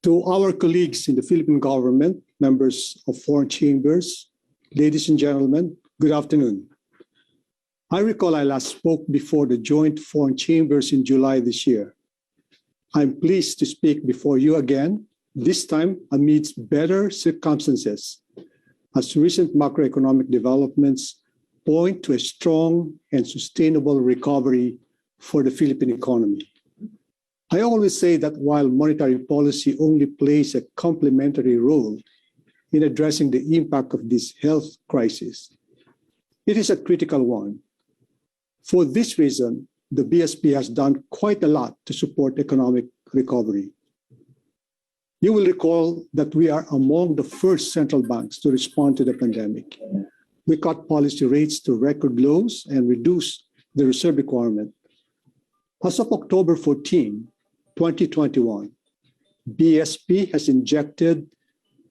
To our colleagues in the Philippine government, members of foreign chambers, ladies and gentlemen, good afternoon. I recall I last spoke before the joint foreign chambers in July this year. I'm pleased to speak before you again, this time amidst better circumstances, as recent macroeconomic developments point to a strong and sustainable recovery for the Philippine economy. I always say that while monetary policy only plays a complementary role in addressing the impact of this health crisis, it is a critical one. For this reason, the BSP has done quite a lot to support economic recovery. You will recall that we are among the first central banks to respond to the pandemic. We cut policy rates to record lows and reduced the reserve requirement. As of October 14, 2021, BSP has injected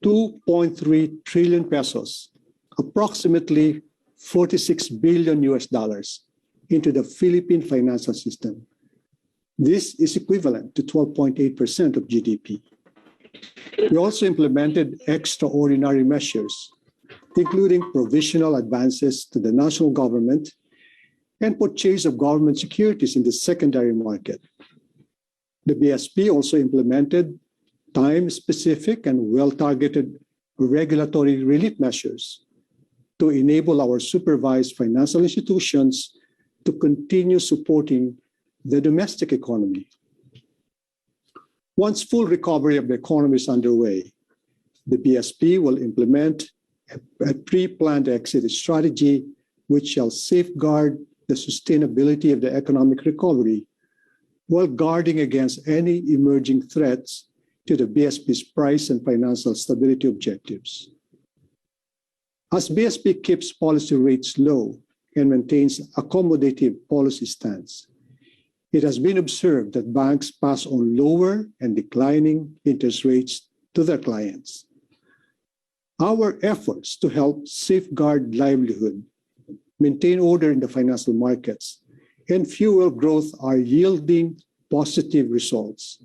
2.3 trillion pesos, approximately 46 billion US dollars, into the Philippine financial system. This is equivalent to 12.8% of GDP. We also implemented extraordinary measures, including provisional advances to the national government and purchase of government securities in the secondary market. The BSP also implemented time-specific and well-targeted regulatory relief measures to enable our supervised financial institutions to continue supporting the domestic economy. Once full recovery of the economy is underway, the BSP will implement a pre-planned exit strategy which shall safeguard the sustainability of the economic recovery while guarding against any emerging threats to the BSP's price and financial stability objectives. As BSP keeps policy rates low and maintains accommodative policy stance, it has been observed that banks pass on lower and declining interest rates to their clients. Our efforts to help safeguard livelihood, maintain order in the financial markets, and fuel growth are yielding positive results.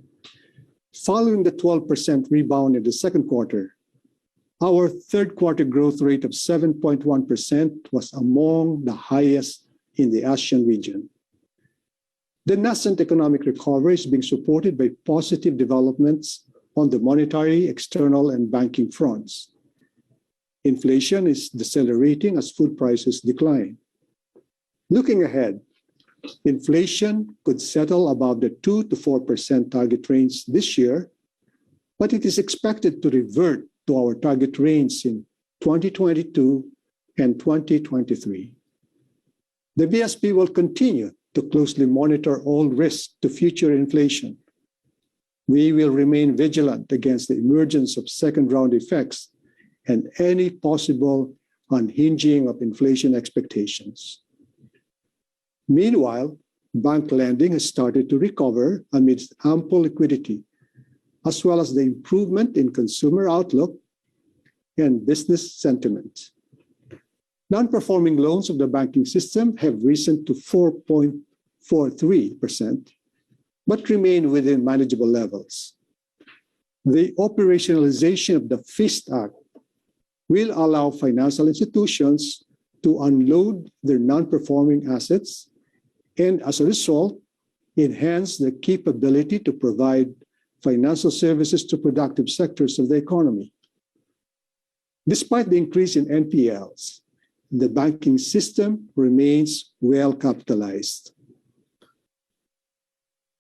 Following the 12% rebound in the second quarter, our third quarter growth rate of 7.1% was among the highest in the ASEAN region. The nascent economic recovery is being supported by positive developments on the monetary, external, and banking fronts. Inflation is decelerating as food prices decline. Looking ahead, inflation could settle above the 2 to 4% target range this year, but it is expected to revert to our target range in 2022 and 2023. The BSP will continue to closely monitor all risks to future inflation. We will remain vigilant against the emergence of second-round effects and any possible unhinging of inflation expectations. Meanwhile, bank lending has started to recover amidst ample liquidity, as well as the improvement in consumer outlook and business sentiment. Non-performing loans of the banking system have risen to 4.43%, but remain within manageable levels. The operationalization of the FIST Act will allow financial institutions to unload their non-performing assets and, as a result, enhance their capability to provide financial services to productive sectors of the economy. Despite the increase in NPLs, the banking system remains well capitalized.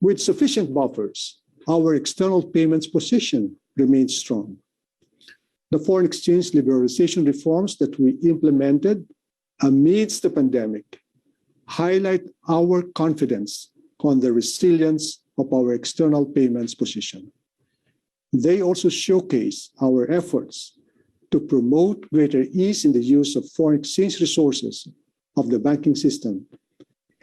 With sufficient buffers, our external payments position remains strong. The foreign exchange liberalization reforms that we implemented amidst the pandemic highlight our confidence on the resilience of our external payments position. They also showcase our efforts to promote greater ease in the use of foreign exchange resources of the banking system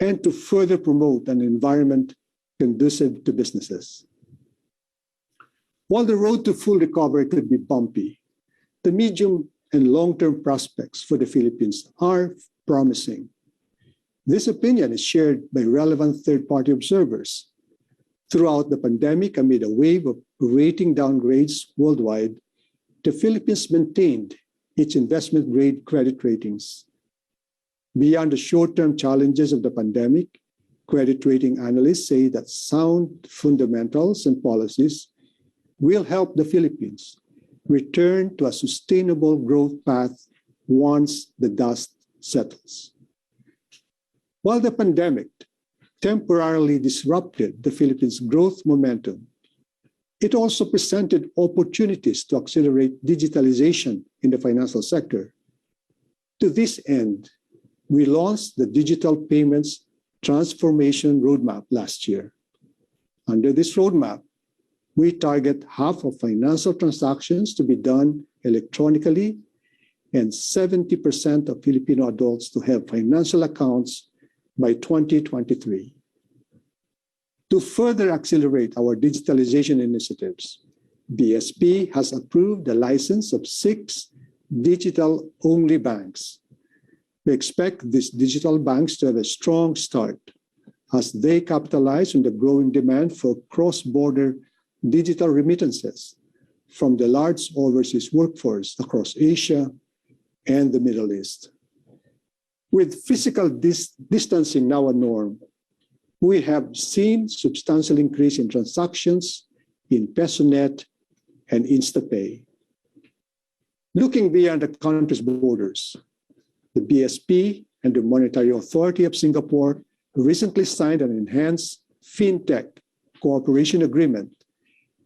and to further promote an environment conducive to businesses. While the road to full recovery could be bumpy, the medium and long-term prospects for the Philippines are promising. This opinion is shared by relevant third-party observers. Throughout the pandemic, amid a wave of rating downgrades worldwide, the Philippines maintained its investment-grade credit ratings. Beyond the short-term challenges of the pandemic, credit rating analysts say that sound fundamentals and policies will help the Philippines return to a sustainable growth path once the dust settles. While the pandemic temporarily disrupted the Philippines' growth momentum, it also presented opportunities to accelerate digitalization in the financial sector. To this end, we launched the Digital Payments Transformation Roadmap last year. Under this roadmap, we target half of financial transactions to be done electronically and 70% of Filipino adults to have financial accounts by 2023. To further accelerate our digitalization initiatives, BSP has approved the license of 6 digital-only banks. We expect these digital banks to have a strong start as they capitalize on the growing demand for cross-border digital remittances from the large overseas workforce across Asia and the Middle East. With physical distancing now a norm, we have seen substantial increase in transactions in PesoNet and InstaPay. Looking beyond the country's borders, the BSP and the Monetary Authority of Singapore recently signed an enhanced fintech cooperation agreement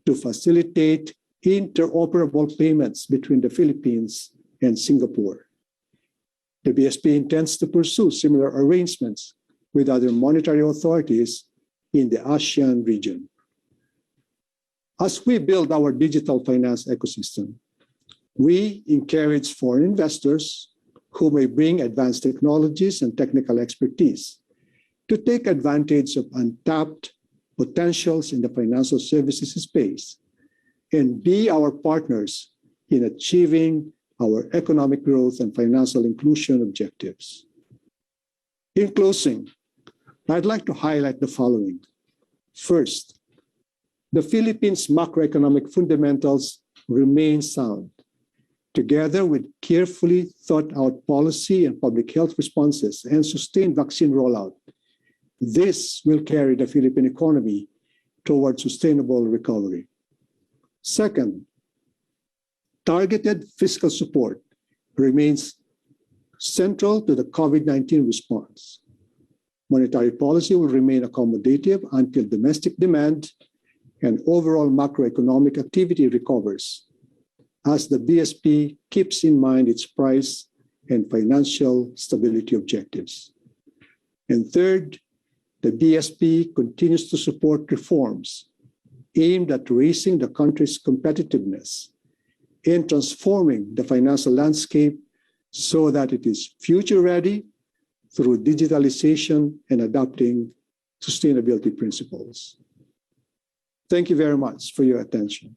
to facilitate interoperable payments between the Philippines and Singapore. The BSP intends to pursue similar arrangements with other monetary authorities in the ASEAN region. As we build our digital finance ecosystem, we encourage foreign investors who may bring advanced technologies and technical expertise to take advantage of untapped potentials in the financial services space and be our partners in achieving our economic growth and financial inclusion objectives. In closing, I'd like to highlight the following. First, the Philippines' macroeconomic fundamentals remain sound. Together with carefully thought-out policy and public health responses and sustained vaccine rollout, this will carry the Philippine economy toward sustainable recovery. Second, targeted fiscal support remains central to the COVID-19 response. Monetary policy will remain accommodative until domestic demand and overall macroeconomic activity recovers, as the BSP keeps in mind its price and financial stability objectives. And third, the BSP continues to support reforms aimed at raising the country's competitiveness and transforming the financial landscape so that it is future-ready through digitalization and adopting sustainability principles. Thank you very much for your attention.